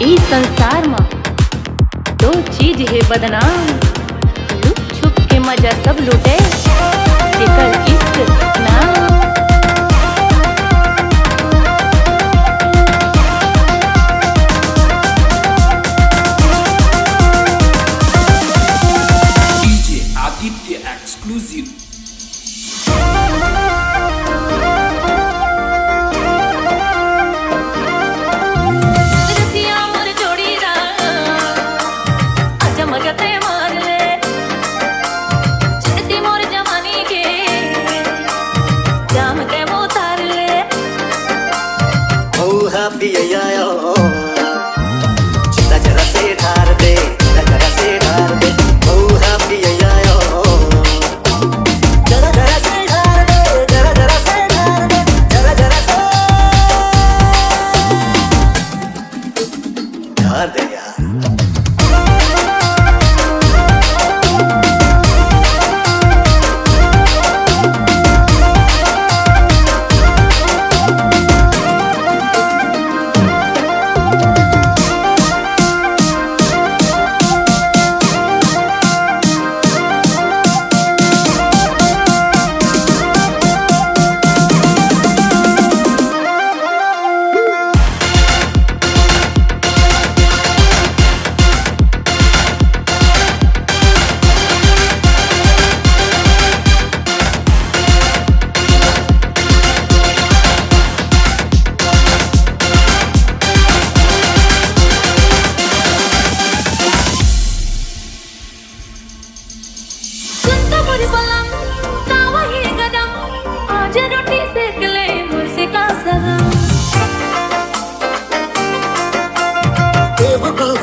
ई संसार में दो चीज है बदनाम, लुक छुप के मजा सब लूटे, जेकर इश्क नाम। DJ Aditya Exclusive। जरा से ढार दे, जरा से ढार दे, जरा से ढार दे, जरा से ढार दे, जरा से ढार दे यार।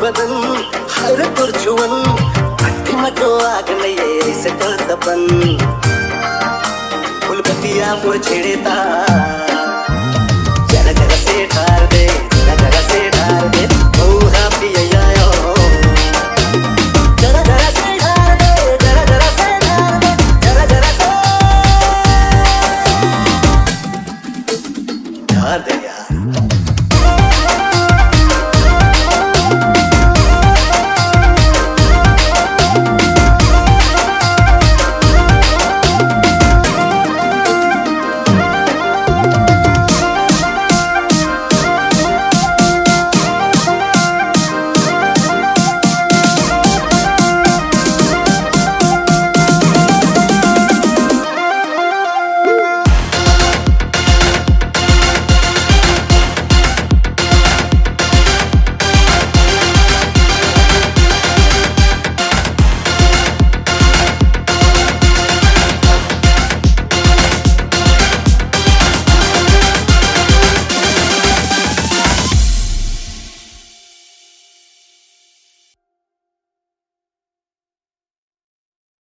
बदन हर पुरछुवन मतो आग नहीं से तल सपन फुलपतिया पुर छेड़ता